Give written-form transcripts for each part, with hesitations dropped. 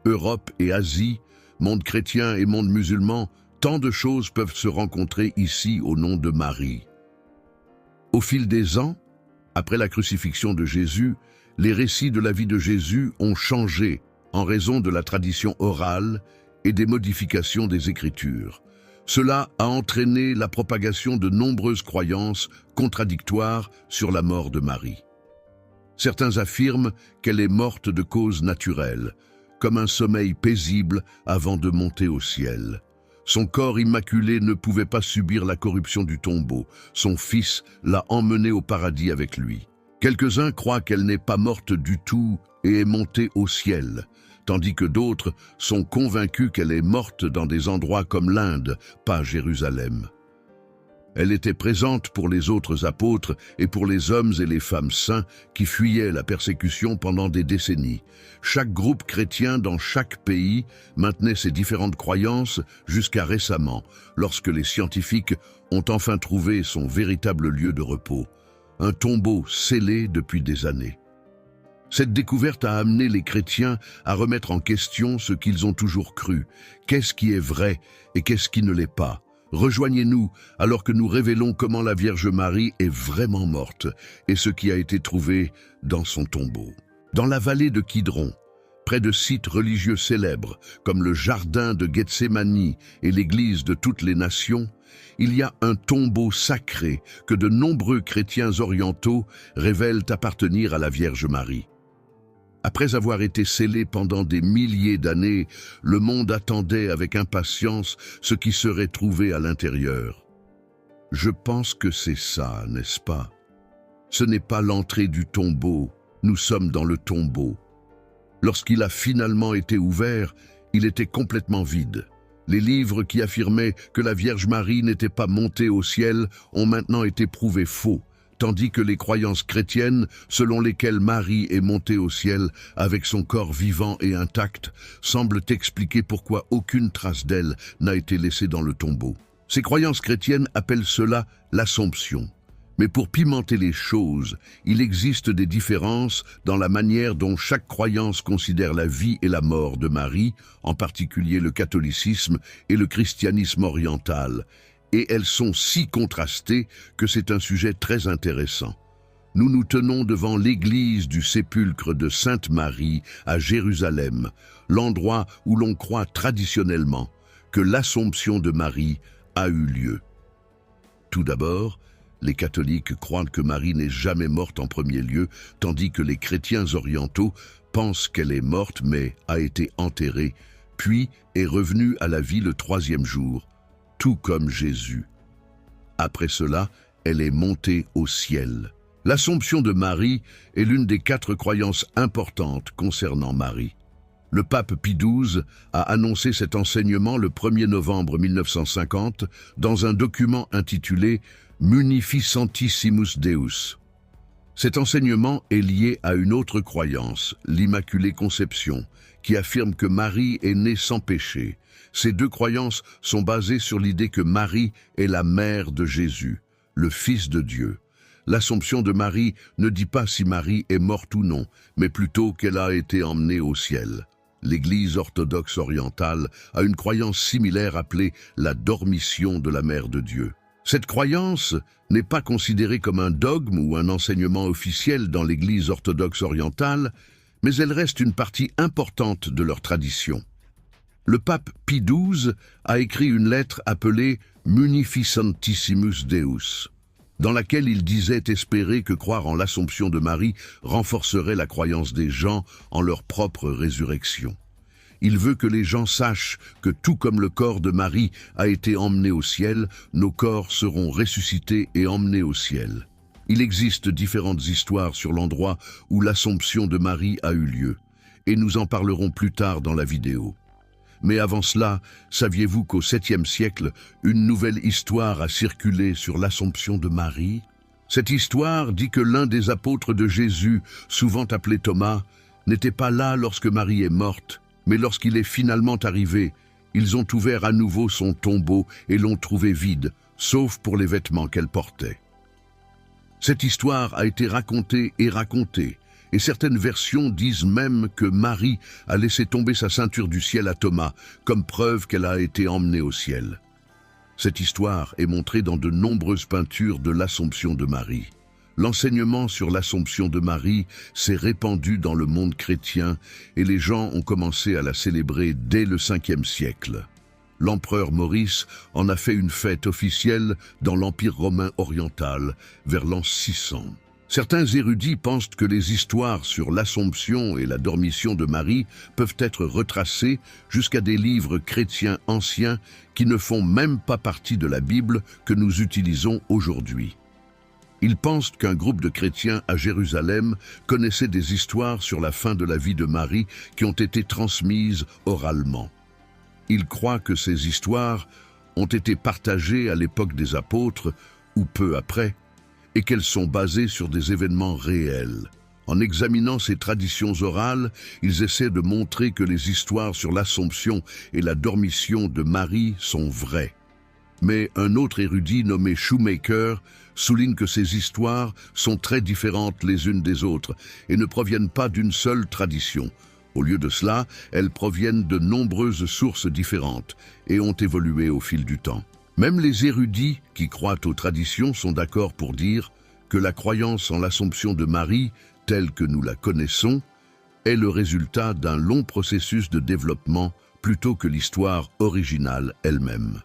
Europe et Asie, monde chrétien et monde musulman, tant de choses peuvent se rencontrer ici au nom de Marie. Au fil des ans, après la crucifixion de Jésus, les récits de la vie de Jésus ont changé en raison de la tradition orale et des modifications des Écritures. Cela a entraîné la propagation de nombreuses croyances contradictoires sur la mort de Marie. Certains affirment qu'elle est morte de cause naturelle, comme un sommeil paisible avant de monter au ciel. Son corps immaculé ne pouvait pas subir la corruption du tombeau. Son fils l'a emmenée au paradis avec lui. Quelques-uns croient qu'elle n'est pas morte du tout et est montée au ciel, tandis que d'autres sont convaincus qu'elle est morte dans des endroits comme l'Inde, pas Jérusalem. Elle était présente pour les autres apôtres et pour les hommes et les femmes saints qui fuyaient la persécution pendant des décennies. Chaque groupe chrétien dans chaque pays maintenait ses différentes croyances jusqu'à récemment, lorsque les scientifiques ont enfin trouvé son véritable lieu de repos, un tombeau scellé depuis des années. Cette découverte a amené les chrétiens à remettre en question ce qu'ils ont toujours cru. Qu'est-ce qui est vrai et qu'est-ce qui ne l'est pas ? Rejoignez-nous alors que nous révélons comment la Vierge Marie est vraiment morte et ce qui a été trouvé dans son tombeau. Dans la vallée de Kidron, près de sites religieux célèbres comme le jardin de Gethsémani et l'église de toutes les nations, il y a un tombeau sacré que de nombreux chrétiens orientaux révèlent appartenir à la Vierge Marie. Après avoir été scellé pendant des milliers d'années, le monde attendait avec impatience ce qui serait trouvé à l'intérieur. Je pense que c'est ça, n'est-ce pas? Ce n'est pas l'entrée du tombeau, nous sommes dans le tombeau. Lorsqu'il a finalement été ouvert, il était complètement vide. Les livres qui affirmaient que la Vierge Marie n'était pas montée au ciel ont maintenant été prouvés faux, tandis que les croyances chrétiennes, selon lesquelles Marie est montée au ciel avec son corps vivant et intact, semblent expliquer pourquoi aucune trace d'elle n'a été laissée dans le tombeau. Ces croyances chrétiennes appellent cela l'Assomption. Mais pour pimenter les choses, il existe des différences dans la manière dont chaque croyance considère la vie et la mort de Marie, en particulier le catholicisme et le christianisme oriental, et elles sont si contrastées que c'est un sujet très intéressant. Nous nous tenons devant l'église du sépulcre de Sainte Marie à Jérusalem, l'endroit où l'on croit traditionnellement que l'Assomption de Marie a eu lieu. Tout d'abord, les catholiques croient que Marie n'est jamais morte en premier lieu, tandis que les chrétiens orientaux pensent qu'elle est morte mais a été enterrée, puis est revenue à la vie le 3e jour, tout comme Jésus. Après cela, elle est montée au ciel. L'Assomption de Marie est l'une des 4 croyances importantes concernant Marie. Le pape Pie XII a annoncé cet enseignement le 1er novembre 1950 dans un document intitulé « Munificentissimus Deus ». Cet enseignement est lié à une autre croyance, l'Immaculée Conception, qui affirme que Marie est née sans péché. Ces 2 croyances sont basées sur l'idée que Marie est la mère de Jésus, le Fils de Dieu. L'Assomption de Marie ne dit pas si Marie est morte ou non, mais plutôt qu'elle a été emmenée au ciel. L'Église orthodoxe orientale a une croyance similaire appelée la dormition de la Mère de Dieu. Cette croyance n'est pas considérée comme un dogme ou un enseignement officiel dans l'Église orthodoxe orientale, mais elle reste une partie importante de leur tradition. Le pape Pie XII a écrit une lettre appelée « Munificentissimus Deus », dans laquelle il disait espérer que croire en l'Assomption de Marie renforcerait la croyance des gens en leur propre résurrection. Il veut que les gens sachent que tout comme le corps de Marie a été emmené au ciel, nos corps seront ressuscités et emmenés au ciel. Il existe différentes histoires sur l'endroit où l'Assomption de Marie a eu lieu, et nous en parlerons plus tard dans la vidéo. Mais avant cela, saviez-vous qu'au 7e siècle, une nouvelle histoire a circulé sur l'Assomption de Marie? Cette histoire dit que l'un des apôtres de Jésus, souvent appelé Thomas, n'était pas là lorsque Marie est morte, mais lorsqu'il est finalement arrivé, ils ont ouvert à nouveau son tombeau et l'ont trouvé vide, sauf pour les vêtements qu'elle portait. Cette histoire a été racontée, Et certaines versions disent même que Marie a laissé tomber sa ceinture du ciel à Thomas, comme preuve qu'elle a été emmenée au ciel. Cette histoire est montrée dans de nombreuses peintures de l'Assomption de Marie. L'enseignement sur l'Assomption de Marie s'est répandu dans le monde chrétien et les gens ont commencé à la célébrer dès le 5e siècle. L'empereur Maurice en a fait une fête officielle dans l'Empire romain oriental, vers l'an 600. Certains érudits pensent que les histoires sur l'Assomption et la dormition de Marie peuvent être retracées jusqu'à des livres chrétiens anciens qui ne font même pas partie de la Bible que nous utilisons aujourd'hui. Ils pensent qu'un groupe de chrétiens à Jérusalem connaissait des histoires sur la fin de la vie de Marie qui ont été transmises oralement. Ils croient que ces histoires ont été partagées à l'époque des apôtres ou peu après, et qu'elles sont basées sur des événements réels. En examinant ces traditions orales, ils essaient de montrer que les histoires sur l'Assomption et la dormition de Marie sont vraies. Mais un autre érudit nommé Shoemaker souligne que ces histoires sont très différentes les unes des autres et ne proviennent pas d'une seule tradition. Au lieu de cela, elles proviennent de nombreuses sources différentes et ont évolué au fil du temps. Même les érudits qui croient aux traditions sont d'accord pour dire que la croyance en l'Assomption de Marie, telle que nous la connaissons, est le résultat d'un long processus de développement plutôt que l'histoire originale elle-même.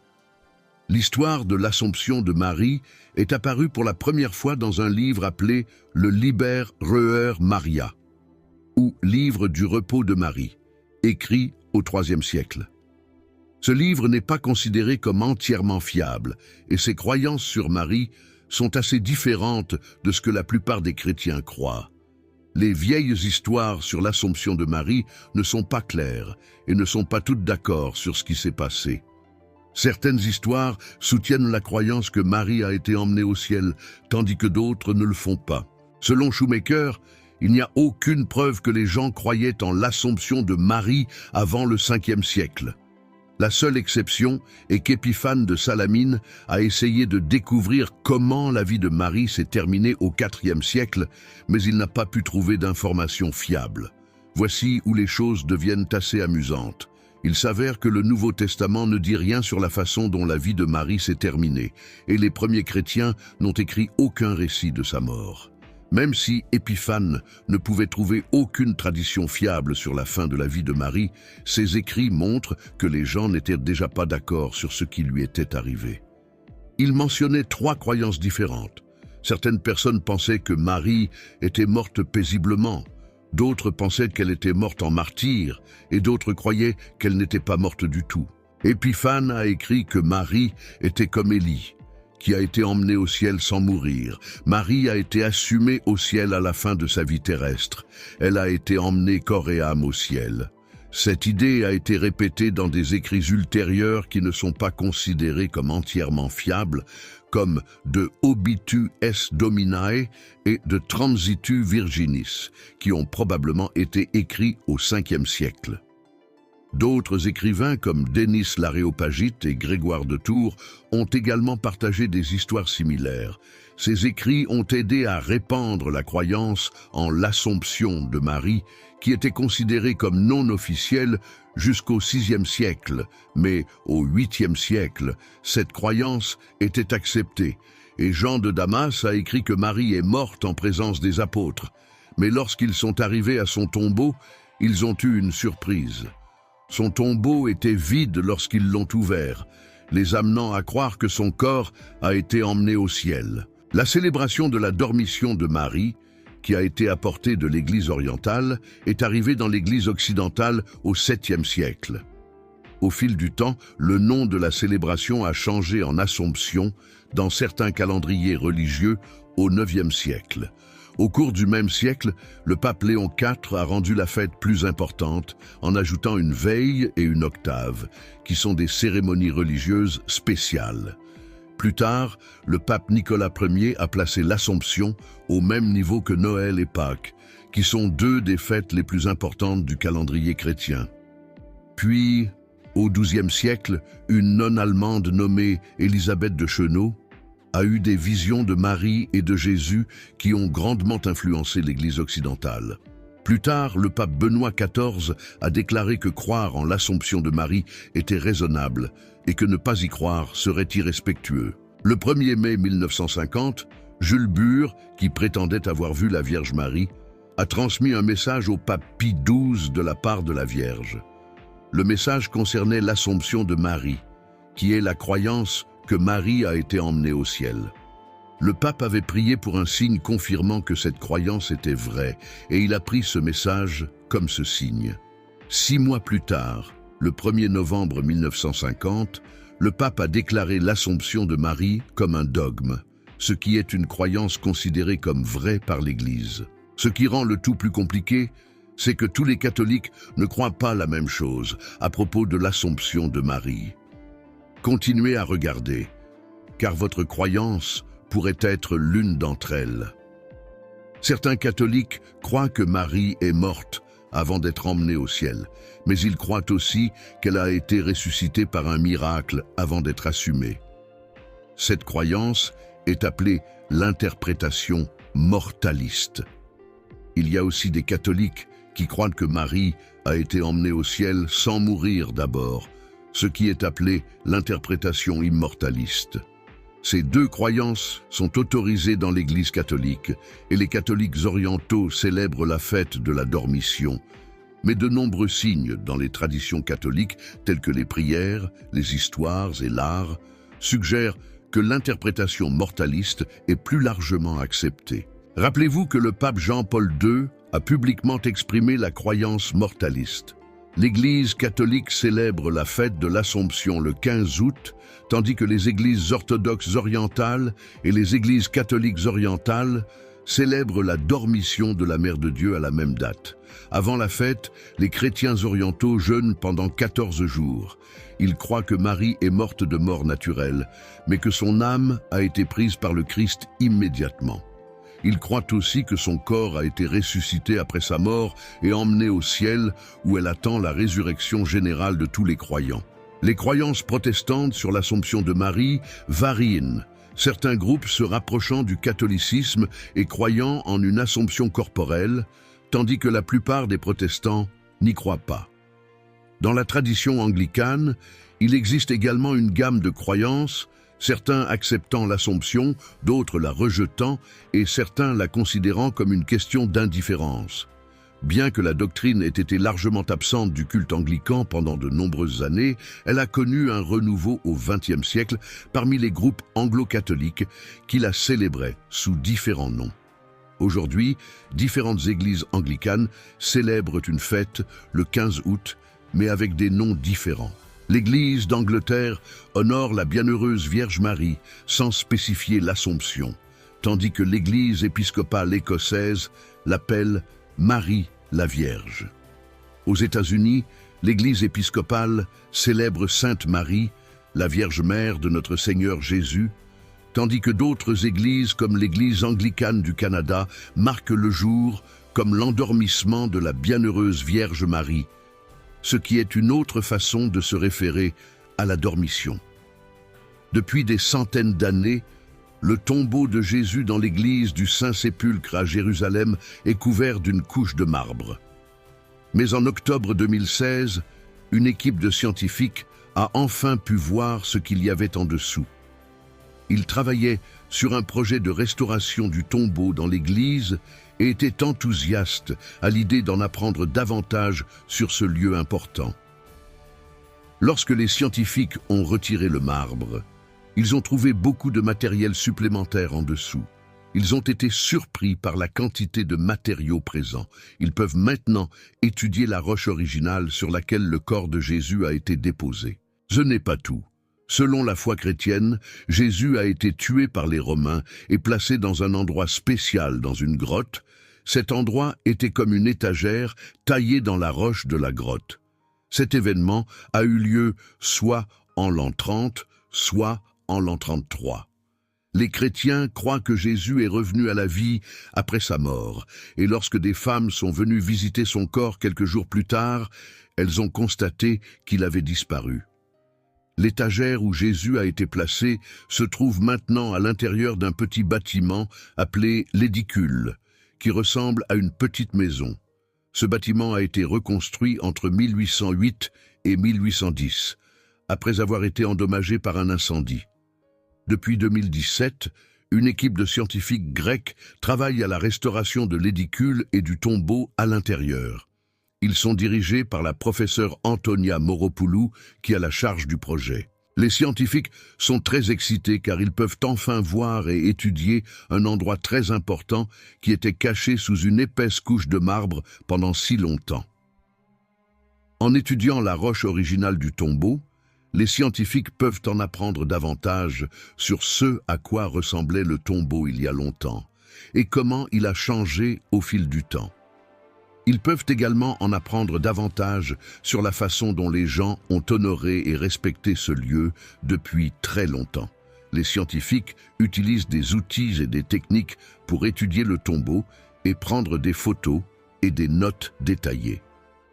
L'histoire de l'Assomption de Marie est apparue pour la première fois dans un livre appelé le Liber Reuer Maria, ou Livre du repos de Marie, écrit au IIIe siècle. Ce livre n'est pas considéré comme entièrement fiable, et ses croyances sur Marie sont assez différentes de ce que la plupart des chrétiens croient. Les vieilles histoires sur l'Assomption de Marie ne sont pas claires et ne sont pas toutes d'accord sur ce qui s'est passé. Certaines histoires soutiennent la croyance que Marie a été emmenée au ciel, tandis que d'autres ne le font pas. Selon Shoemaker, il n'y a aucune preuve que les gens croyaient en l'Assomption de Marie avant le 5e siècle. La seule exception est qu'Épiphane de Salamine a essayé de découvrir comment la vie de Marie s'est terminée au IVe siècle, mais il n'a pas pu trouver d'informations fiables. Voici où les choses deviennent assez amusantes. Il s'avère que le Nouveau Testament ne dit rien sur la façon dont la vie de Marie s'est terminée, et les premiers chrétiens n'ont écrit aucun récit de sa mort. Même si Épiphane ne pouvait trouver aucune tradition fiable sur la fin de la vie de Marie, ses écrits montrent que les gens n'étaient déjà pas d'accord sur ce qui lui était arrivé. Il mentionnait 3 croyances différentes. Certaines personnes pensaient que Marie était morte paisiblement, d'autres pensaient qu'elle était morte en martyr, et d'autres croyaient qu'elle n'était pas morte du tout. Épiphane a écrit que Marie était comme Élie, qui a été emmenée au ciel sans mourir. Marie a été assumée au ciel à la fin de sa vie terrestre. Elle a été emmenée corps et âme au ciel. Cette idée a été répétée dans des écrits ultérieurs qui ne sont pas considérés comme entièrement fiables, comme de Obitu es Dominae et de Transitu Virginis, qui ont probablement été écrits au 5e siècle. D'autres écrivains comme Denis l'Aréopagite et Grégoire de Tours ont également partagé des histoires similaires. Ces écrits ont aidé à répandre la croyance en l'Assomption de Marie, qui était considérée comme non officielle jusqu'au VIe siècle, mais au 8e siècle, cette croyance était acceptée, et Jean de Damas a écrit que Marie est morte en présence des apôtres. Mais lorsqu'ils sont arrivés à son tombeau, ils ont eu une surprise. Son tombeau était vide lorsqu'ils l'ont ouvert, les amenant à croire que son corps a été emmené au ciel. La célébration de la dormition de Marie, qui a été apportée de l'Église orientale, est arrivée dans l'Église occidentale au 7e siècle. Au fil du temps, le nom de la célébration a changé en Assomption dans certains calendriers religieux au 9e siècle. Au cours du même siècle, le pape Léon IV a rendu la fête plus importante en ajoutant une veille et une octave, qui sont des cérémonies religieuses spéciales. Plus tard, le pape Nicolas Ier a placé l'Assomption au même niveau que Noël et Pâques, qui sont 2 des fêtes les plus importantes du calendrier chrétien. Puis, au XIIe siècle, une nonne allemande nommée Élisabeth de Chenaux a eu des visions de Marie et de Jésus qui ont grandement influencé l'Église occidentale. Plus tard, le pape Benoît XIV a déclaré que croire en l'Assomption de Marie était raisonnable et que ne pas y croire serait irrespectueux. Le 1er mai 1950, Jules Bure, qui prétendait avoir vu la Vierge Marie, a transmis un message au pape Pie XII de la part de la Vierge. Le message concernait l'Assomption de Marie, qui est la croyance que Marie a été emmenée au ciel. Le pape avait prié pour un signe confirmant que cette croyance était vraie, et il a pris ce message comme ce signe. 6 mois plus tard, le 1er novembre 1950, le pape a déclaré l'Assomption de Marie comme un dogme, ce qui est une croyance considérée comme vraie par l'Église. Ce qui rend le tout plus compliqué, c'est que tous les catholiques ne croient pas la même chose à propos de l'Assomption de Marie. Continuez à regarder, car votre croyance pourrait être l'une d'entre elles. Certains catholiques croient que Marie est morte avant d'être emmenée au ciel, mais ils croient aussi qu'elle a été ressuscitée par un miracle avant d'être assumée. Cette croyance est appelée l'interprétation mortaliste. Il y a aussi des catholiques qui croient que Marie a été emmenée au ciel sans mourir d'abord, ce qui est appelé l'interprétation immortaliste. Ces deux croyances sont autorisées dans l'Église catholique et les catholiques orientaux célèbrent la fête de la Dormition. Mais de nombreux signes dans les traditions catholiques, tels que les prières, les histoires et l'art, suggèrent que l'interprétation mortaliste est plus largement acceptée. Rappelez-vous que le pape Jean-Paul II a publiquement exprimé la croyance mortaliste. L'Église catholique célèbre la fête de l'Assomption le 15 août, tandis que les églises orthodoxes orientales et les églises catholiques orientales célèbrent la Dormition de la Mère de Dieu à la même date. Avant la fête, les chrétiens orientaux jeûnent pendant 14 jours. Ils croient que Marie est morte de mort naturelle, mais que son âme a été prise par le Christ immédiatement. Ils croient aussi que son corps a été ressuscité après sa mort et emmené au ciel, où elle attend la résurrection générale de tous les croyants. Les croyances protestantes sur l'Assomption de Marie varient, certains groupes se rapprochant du catholicisme et croyant en une assomption corporelle, tandis que la plupart des protestants n'y croient pas. Dans la tradition anglicane, il existe également une gamme de croyances, certains acceptant l'Assomption, d'autres la rejetant et certains la considérant comme une question d'indifférence. Bien que la doctrine ait été largement absente du culte anglican pendant de nombreuses années, elle a connu un renouveau au XXe siècle parmi les groupes anglo-catholiques qui la célébraient sous différents noms. Aujourd'hui, différentes églises anglicanes célèbrent une fête le 15 août, mais avec des noms différents. L'Église d'Angleterre honore la Bienheureuse Vierge Marie sans spécifier l'Assomption, tandis que l'Église épiscopale écossaise l'appelle Marie la Vierge. Aux États-Unis, l'Église épiscopale célèbre Sainte Marie, la Vierge Mère de notre Seigneur Jésus, tandis que d'autres églises comme l'Église anglicane du Canada marquent le jour comme l'endormissement de la Bienheureuse Vierge Marie, ce qui est une autre façon de se référer à la Dormition. Depuis des centaines d'années, le tombeau de Jésus dans l'église du Saint-Sépulcre à Jérusalem est couvert d'une couche de marbre. Mais en octobre 2016, une équipe de scientifiques a enfin pu voir ce qu'il y avait en dessous. Ils travaillaient sur un projet de restauration du tombeau dans l'église et étaient enthousiastes à l'idée d'en apprendre davantage sur ce lieu important. Lorsque les scientifiques ont retiré le marbre, ils ont trouvé beaucoup de matériel supplémentaire en dessous. Ils ont été surpris par la quantité de matériaux présents. Ils peuvent maintenant étudier la roche originale sur laquelle le corps de Jésus a été déposé. Ce n'est pas tout. Selon la foi chrétienne, Jésus a été tué par les Romains et placé dans un endroit spécial dans une grotte. Cet endroit était comme une étagère taillée dans la roche de la grotte. Cet événement a eu lieu soit en l'an 30, soit en l'an 33. Les chrétiens croient que Jésus est revenu à la vie après sa mort, et lorsque des femmes sont venues visiter son corps quelques jours plus tard, elles ont constaté qu'il avait disparu. L'étagère où Jésus a été placé se trouve maintenant à l'intérieur d'un petit bâtiment appelé l'édicule, qui ressemble à une petite maison. Ce bâtiment a été reconstruit entre 1808 et 1810, après avoir été endommagé par un incendie. Depuis 2017, une équipe de scientifiques grecs travaille à la restauration de l'édicule et du tombeau à l'intérieur. Ils sont dirigés par la professeure Antonia Moropoulou, qui a la charge du projet. Les scientifiques sont très excités car ils peuvent enfin voir et étudier un endroit très important qui était caché sous une épaisse couche de marbre pendant si longtemps. En étudiant la roche originale du tombeau, les scientifiques peuvent en apprendre davantage sur ce à quoi ressemblait le tombeau il y a longtemps et comment il a changé au fil du temps. Ils peuvent également en apprendre davantage sur la façon dont les gens ont honoré et respecté ce lieu depuis très longtemps. Les scientifiques utilisent des outils et des techniques pour étudier le tombeau et prendre des photos et des notes détaillées.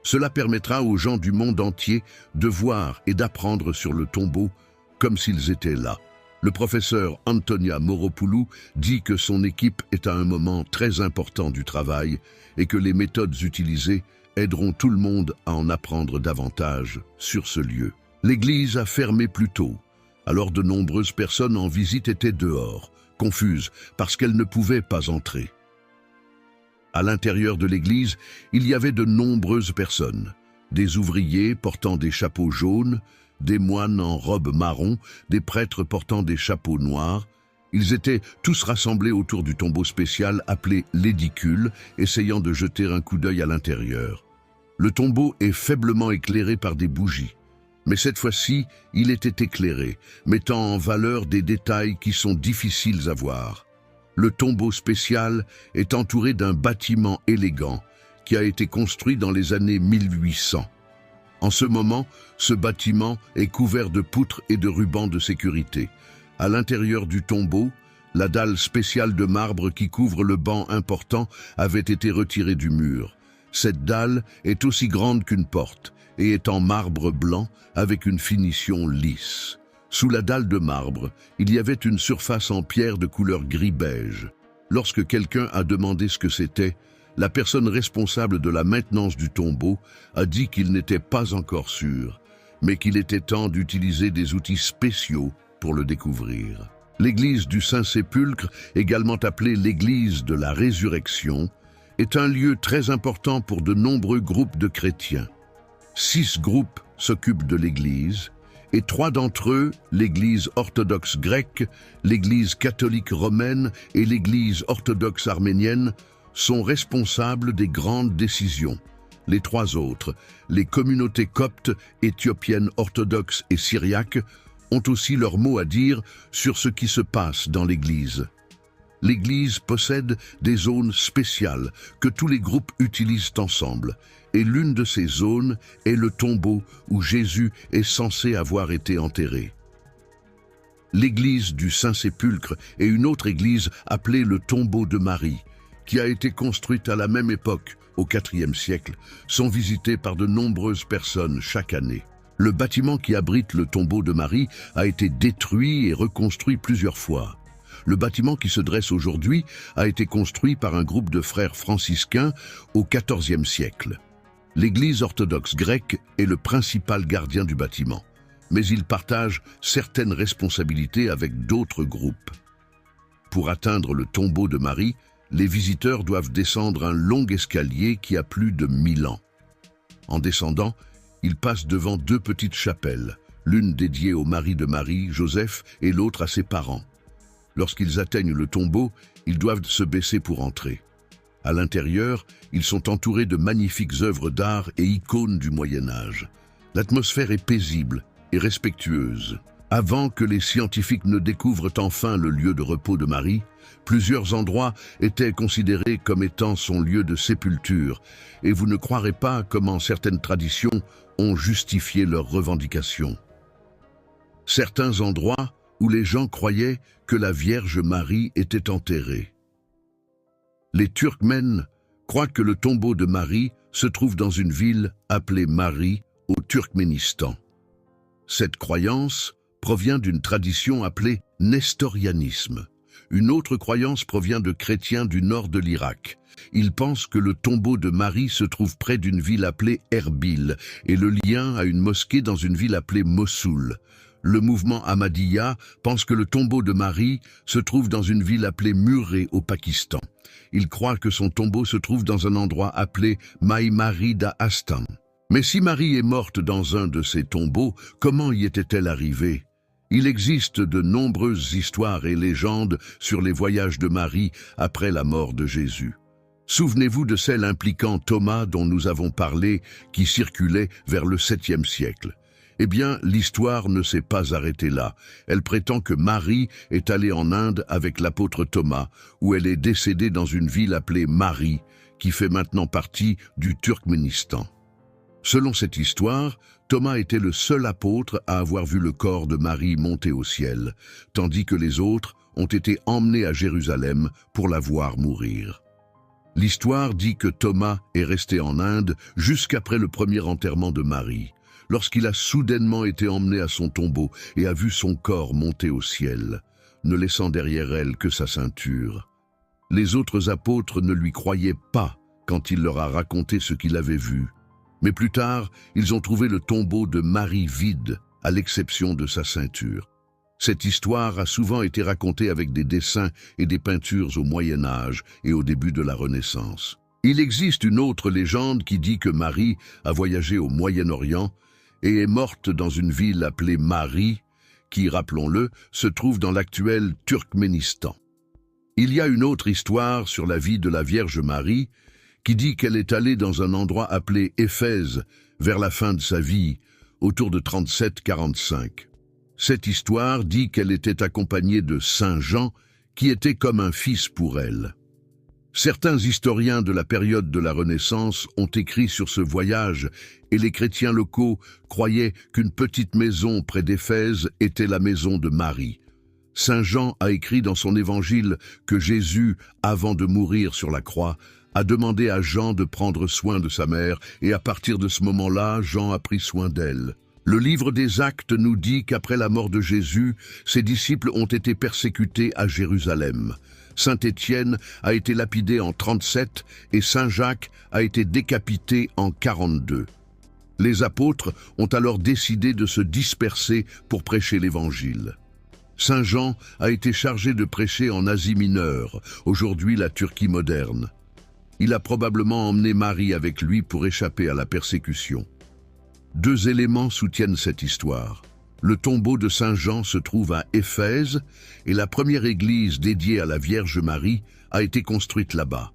Cela permettra aux gens du monde entier de voir et d'apprendre sur le tombeau comme s'ils étaient là. Le professeur Antonia Moropoulou dit que son équipe est à un moment très important du travail et que les méthodes utilisées aideront tout le monde à en apprendre davantage sur ce lieu. L'église a fermé plus tôt, alors de nombreuses personnes en visite étaient dehors, confuses parce qu'elles ne pouvaient pas entrer. À l'intérieur de l'église, il y avait de nombreuses personnes, des ouvriers portant des chapeaux jaunes, des moines en robe marron, des prêtres portant des chapeaux noirs. Ils étaient tous rassemblés autour du tombeau spécial appelé l'édicule, essayant de jeter un coup d'œil à l'intérieur. Le tombeau est faiblement éclairé par des bougies, mais cette fois-ci, il était éclairé, mettant en valeur des détails qui sont difficiles à voir. Le tombeau spécial est entouré d'un bâtiment élégant qui a été construit dans les années 1800. En ce moment, ce bâtiment est couvert de poutres et de rubans de sécurité. À l'intérieur du tombeau, la dalle spéciale de marbre qui couvre le banc important avait été retirée du mur. Cette dalle est aussi grande qu'une porte et est en marbre blanc avec une finition lisse. Sous la dalle de marbre, il y avait une surface en pierre de couleur gris-beige. Lorsque quelqu'un a demandé ce que c'était, la personne responsable de la maintenance du tombeau a dit qu'il n'était pas encore sûr, mais qu'il était temps d'utiliser des outils spéciaux pour le découvrir. L'église du Saint-Sépulcre, également appelée l'église de la Résurrection, est un lieu très important pour de nombreux groupes de chrétiens. 6 groupes s'occupent de l'église, et 3 d'entre eux, l'église orthodoxe grecque, l'église catholique romaine et l'église orthodoxe arménienne, sont responsables des grandes décisions. Les 3 autres, les communautés coptes, éthiopiennes orthodoxes et syriaques, ont aussi leur mot à dire sur ce qui se passe dans l'Église. L'Église possède des zones spéciales que tous les groupes utilisent ensemble, et l'une de ces zones est le tombeau où Jésus est censé avoir été enterré. L'église du Saint-Sépulcre et une autre église appelée le tombeau de Marie, qui a été construite à la même époque, au IVe siècle, sont visitées par de nombreuses personnes chaque année. Le bâtiment qui abrite le tombeau de Marie a été détruit et reconstruit plusieurs fois. Le bâtiment qui se dresse aujourd'hui a été construit par un groupe de frères franciscains au XIVe siècle. L'Église orthodoxe grecque est le principal gardien du bâtiment, mais il partage certaines responsabilités avec d'autres groupes. Pour atteindre le tombeau de Marie, les visiteurs doivent descendre un long escalier qui a plus de 1000 ans. En descendant, ils passent devant 2 petites chapelles, l'une dédiée au mari de Marie, Joseph, et l'autre à ses parents. Lorsqu'ils atteignent le tombeau, ils doivent se baisser pour entrer. À l'intérieur, ils sont entourés de magnifiques œuvres d'art et icônes du Moyen-Âge. L'atmosphère est paisible et respectueuse. Avant que les scientifiques ne découvrent enfin le lieu de repos de Marie, plusieurs endroits étaient considérés comme étant son lieu de sépulture, et vous ne croirez pas comment certaines traditions ont justifié leurs revendications. Certains endroits où les gens croyaient que la Vierge Marie était enterrée. Les Turkmènes croient que le tombeau de Marie se trouve dans une ville appelée Mari, au Turkménistan. Cette croyance provient d'une tradition appelée nestorianisme. Une autre croyance provient de chrétiens du nord de l'Irak. Ils pensent que le tombeau de Marie se trouve près d'une ville appelée Erbil et le lien à une mosquée dans une ville appelée Mossoul. Le mouvement Ahmadiyya pense que le tombeau de Marie se trouve dans une ville appelée Murree au Pakistan. Ils croient que son tombeau se trouve dans un endroit appelé Maimarida Astan. Mais si Marie est morte dans un de ces tombeaux, comment y était-elle arrivée? Il existe de nombreuses histoires et légendes sur les voyages de Marie après la mort de Jésus. Souvenez-vous de celle impliquant Thomas dont nous avons parlé, qui circulait vers le 7e siècle. Eh bien, l'histoire ne s'est pas arrêtée là. Elle prétend que Marie est allée en Inde avec l'apôtre Thomas, où elle est décédée dans une ville appelée Mari, qui fait maintenant partie du Turkménistan. Selon cette histoire, Thomas était le seul apôtre à avoir vu le corps de Marie monter au ciel, tandis que les autres ont été emmenés à Jérusalem pour la voir mourir. L'histoire dit que Thomas est resté en Inde jusqu'après le premier enterrement de Marie, lorsqu'il a soudainement été emmené à son tombeau et a vu son corps monter au ciel, ne laissant derrière elle que sa ceinture. Les autres apôtres ne lui croyaient pas quand il leur a raconté ce qu'il avait vu. Mais plus tard, ils ont trouvé le tombeau de Marie vide, à l'exception de sa ceinture. Cette histoire a souvent été racontée avec des dessins et des peintures au Moyen Âge et au début de la Renaissance. Il existe une autre légende qui dit que Marie a voyagé au Moyen-Orient et est morte dans une ville appelée Mari, qui, rappelons-le, se trouve dans l'actuel Turkménistan. Il y a une autre histoire sur la vie de la Vierge Marie, qui dit qu'elle est allée dans un endroit appelé Éphèse vers la fin de sa vie, autour de 37-45. Cette histoire dit qu'elle était accompagnée de Saint Jean, qui était comme un fils pour elle. Certains historiens de la période de la Renaissance ont écrit sur ce voyage et les chrétiens locaux croyaient qu'une petite maison près d'Éphèse était la maison de Marie. Saint Jean a écrit dans son évangile que Jésus, avant de mourir sur la croix, a demandé à Jean de prendre soin de sa mère et à partir de ce moment-là, Jean a pris soin d'elle. Le livre des Actes nous dit qu'après la mort de Jésus, ses disciples ont été persécutés à Jérusalem. Saint Étienne a été lapidé en 37 et Saint Jacques a été décapité en 42. Les apôtres ont alors décidé de se disperser pour prêcher l'Évangile. Saint Jean a été chargé de prêcher en Asie mineure, aujourd'hui la Turquie moderne. Il a probablement emmené Marie avec lui pour échapper à la persécution. Deux éléments soutiennent cette histoire. Le tombeau de Saint Jean se trouve à Éphèse et la première église dédiée à la Vierge Marie a été construite là-bas.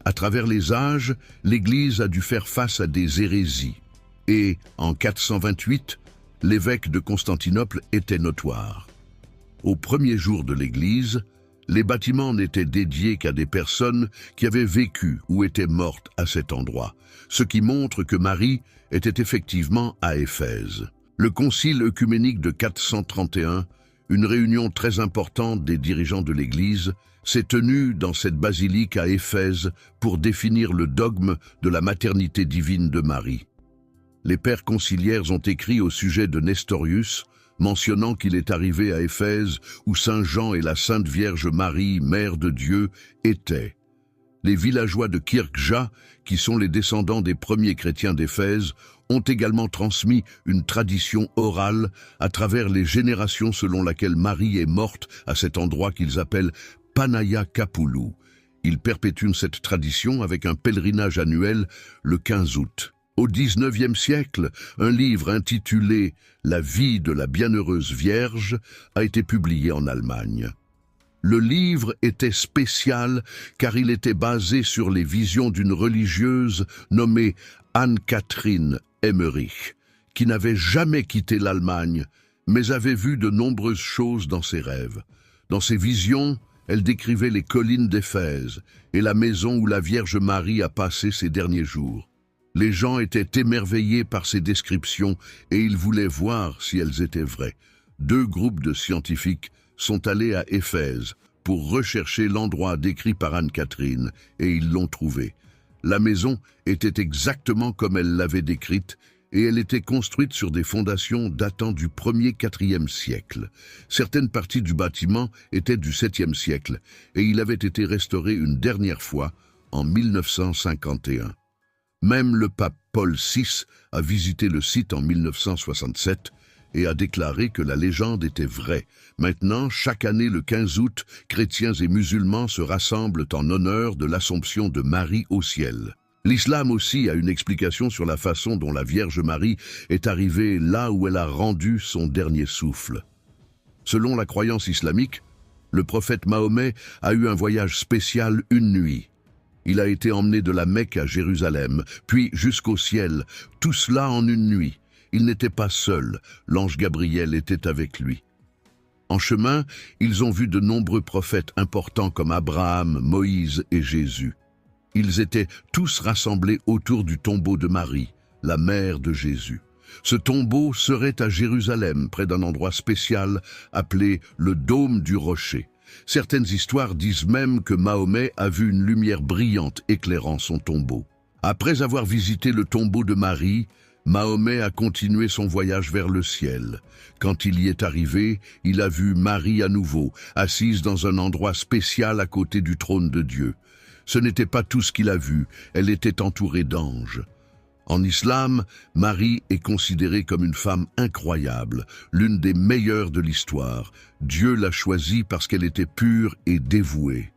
À travers les âges, l'église a dû faire face à des hérésies. Et, en 428, l'évêque de Constantinople était notoire. Au premier jour de l'église, les bâtiments n'étaient dédiés qu'à des personnes qui avaient vécu ou étaient mortes à cet endroit, ce qui montre que Marie était effectivement à Éphèse. Le concile œcuménique de 431, une réunion très importante des dirigeants de l'Église, s'est tenue dans cette basilique à Éphèse pour définir le dogme de la maternité divine de Marie. Les pères conciliaires ont écrit au sujet de Nestorius, mentionnant qu'il est arrivé à Éphèse où Saint Jean et la Sainte Vierge Marie, Mère de Dieu, étaient. Les villageois de Kirkja, qui sont les descendants des premiers chrétiens d'Éphèse, ont également transmis une tradition orale à travers les générations selon laquelle Marie est morte à cet endroit qu'ils appellent Panaya Kapulu. Ils perpétuent cette tradition avec un pèlerinage annuel le 15 août. Au XIXe siècle, un livre intitulé « La vie de la bienheureuse Vierge » a été publié en Allemagne. Le livre était spécial car il était basé sur les visions d'une religieuse nommée Anne-Catherine Emmerich, qui n'avait jamais quitté l'Allemagne, mais avait vu de nombreuses choses dans ses rêves. Dans ses visions, elle décrivait les collines d'Éphèse et la maison où la Vierge Marie a passé ses derniers jours. Les gens étaient émerveillés par ces descriptions et ils voulaient voir si elles étaient vraies. Deux groupes de scientifiques sont allés à Éphèse pour rechercher l'endroit décrit par Anne-Catherine et ils l'ont trouvé. La maison était exactement comme elle l'avait décrite et elle était construite sur des fondations datant du 1er-4e siècle. Certaines parties du bâtiment étaient du 7e siècle, et il avait été restauré une dernière fois en 1951. Même le pape Paul VI a visité le site en 1967 et a déclaré que la légende était vraie. Maintenant, chaque année le 15 août, chrétiens et musulmans se rassemblent en honneur de l'Assomption de Marie au ciel. L'islam aussi a une explication sur la façon dont la Vierge Marie est arrivée là où elle a rendu son dernier souffle. Selon la croyance islamique, le prophète Mahomet a eu un voyage spécial une nuit. Il a été emmené de la Mecque à Jérusalem, puis jusqu'au ciel, tout cela en une nuit. Il n'était pas seul, l'ange Gabriel était avec lui. En chemin, ils ont vu de nombreux prophètes importants comme Abraham, Moïse et Jésus. Ils étaient tous rassemblés autour du tombeau de Marie, la mère de Jésus. Ce tombeau serait à Jérusalem, près d'un endroit spécial appelé le Dôme du Rocher. Certaines histoires disent même que Mahomet a vu une lumière brillante éclairant son tombeau. Après avoir visité le tombeau de Marie, Mahomet a continué son voyage vers le ciel. Quand il y est arrivé, il a vu Marie à nouveau, assise dans un endroit spécial à côté du trône de Dieu. Ce n'était pas tout ce qu'il a vu, elle était entourée d'anges. En islam, Marie est considérée comme une femme incroyable, l'une des meilleures de l'histoire. Dieu l'a choisie parce qu'elle était pure et dévouée.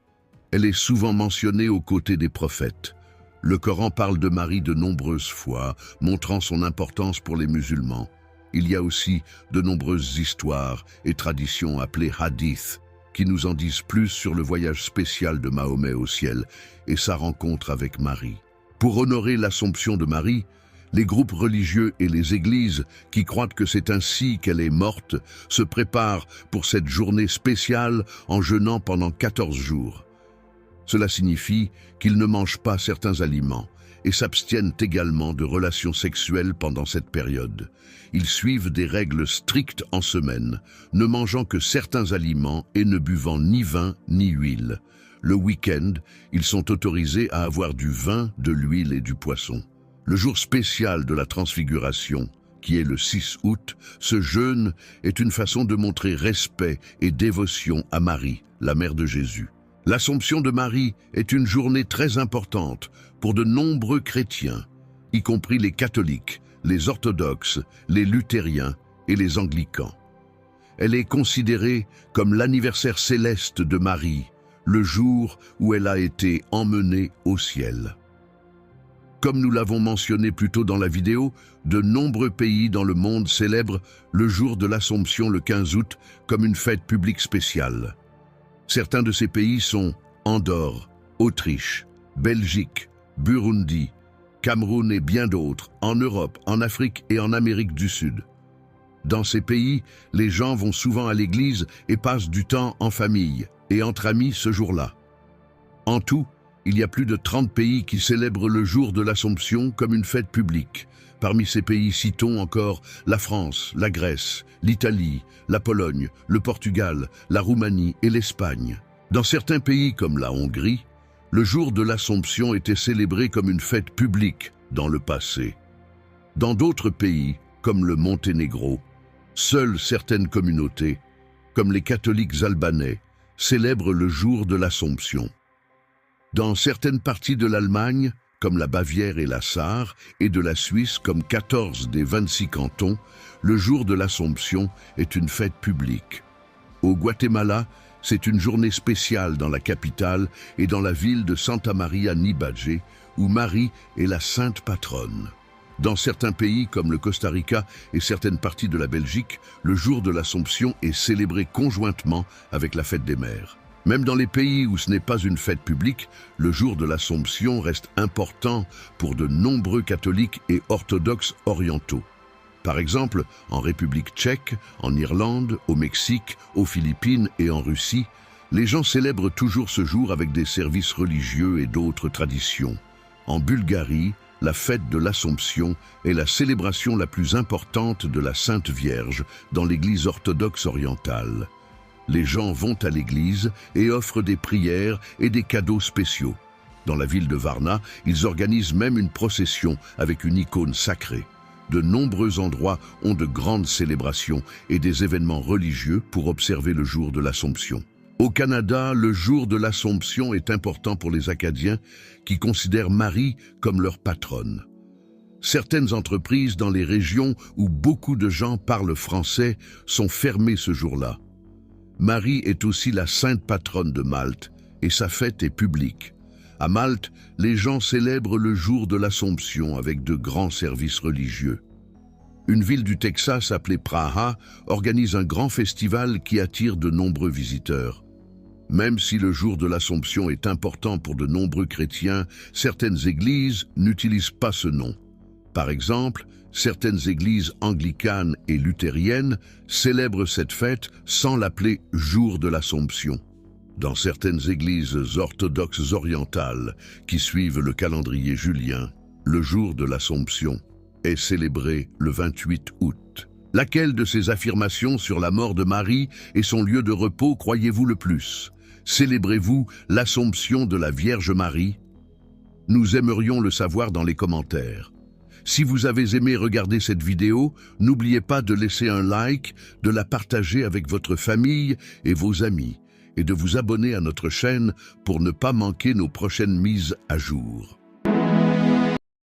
Elle est souvent mentionnée aux côtés des prophètes. Le Coran parle de Marie de nombreuses fois, montrant son importance pour les musulmans. Il y a aussi de nombreuses histoires et traditions appelées hadiths, qui nous en disent plus sur le voyage spécial de Mahomet au ciel et sa rencontre avec Marie. Pour honorer l'Assomption de Marie, les groupes religieux et les églises qui croient que c'est ainsi qu'elle est morte se préparent pour cette journée spéciale en jeûnant pendant 14 jours. Cela signifie qu'ils ne mangent pas certains aliments et s'abstiennent également de relations sexuelles pendant cette période. Ils suivent des règles strictes en semaine, ne mangeant que certains aliments et ne buvant ni vin ni huile. Le week-end, ils sont autorisés à avoir du vin, de l'huile et du poisson. Le jour spécial de la Transfiguration, qui est le 6 août, ce jeûne est une façon de montrer respect et dévotion à Marie, la mère de Jésus. L'Assomption de Marie est une journée très importante pour de nombreux chrétiens, y compris les catholiques, les orthodoxes, les luthériens et les anglicans. Elle est considérée comme l'anniversaire céleste de Marie, le jour où elle a été emmenée au ciel. Comme nous l'avons mentionné plus tôt dans la vidéo, de nombreux pays dans le monde célèbrent le jour de l'Assomption le 15 août comme une fête publique spéciale. Certains de ces pays sont Andorre, Autriche, Belgique, Burundi, Cameroun et bien d'autres, en Europe, en Afrique et en Amérique du Sud. Dans ces pays, les gens vont souvent à l'église et passent du temps en famille et entre amis ce jour-là. En tout, il y a plus de 30 pays qui célèbrent le jour de l'Assomption comme une fête publique. Parmi ces pays, citons encore la France, la Grèce, l'Italie, la Pologne, le Portugal, la Roumanie et l'Espagne. Dans certains pays comme la Hongrie, le jour de l'Assomption était célébré comme une fête publique dans le passé. Dans d'autres pays, comme le Monténégro, seules certaines communautés, comme les catholiques albanais, célèbrent le jour de l'Assomption. Dans certaines parties de l'Allemagne, comme la Bavière et la Sarre, et de la Suisse comme 14 des 26 cantons, le jour de l'Assomption est une fête publique. Au Guatemala, c'est une journée spéciale dans la capitale et dans la ville de Santa Maria Nibadje, où Marie est la sainte patronne. Dans certains pays comme le Costa Rica et certaines parties de la Belgique, le jour de l'Assomption est célébré conjointement avec la fête des mères. Même dans les pays où ce n'est pas une fête publique, le jour de l'Assomption reste important pour de nombreux catholiques et orthodoxes orientaux. Par exemple, en République tchèque, en Irlande, au Mexique, aux Philippines et en Russie, les gens célèbrent toujours ce jour avec des services religieux et d'autres traditions. En Bulgarie, la fête de l'Assomption est la célébration la plus importante de la Sainte Vierge dans l'Église orthodoxe orientale. Les gens vont à l'église et offrent des prières et des cadeaux spéciaux. Dans la ville de Varna, ils organisent même une procession avec une icône sacrée. de nombreux endroits ont de grandes célébrations et des événements religieux pour observer le jour de l'Assomption. Au Canada, le jour de l'Assomption est important pour les Acadiens qui considèrent Marie comme leur patronne. Certaines entreprises dans les régions où beaucoup de gens parlent français sont fermées ce jour-là. Marie est aussi la sainte patronne de Malte et sa fête est publique. À Malte, les gens célèbrent le jour de l'Assomption avec de grands services religieux. Une ville du Texas appelée Praha organise un grand festival qui attire de nombreux visiteurs. Même si le jour de l'Assomption est important pour de nombreux chrétiens, certaines églises n'utilisent pas ce nom. Par exemple, certaines églises anglicanes et luthériennes célèbrent cette fête sans l'appeler jour de l'Assomption. Dans certaines églises orthodoxes orientales qui suivent le calendrier julien, le jour de l'Assomption est célébré le 28 août. Laquelle de ces affirmations sur la mort de Marie et son lieu de repos croyez-vous le plus? Célébrez-vous l'Assomption de la Vierge Marie? Nous aimerions le savoir dans les commentaires. Si vous avez aimé regarder cette vidéo, n'oubliez pas de laisser un like, de la partager avec votre famille et vos amis, et de vous abonner à notre chaîne pour ne pas manquer nos prochaines mises à jour.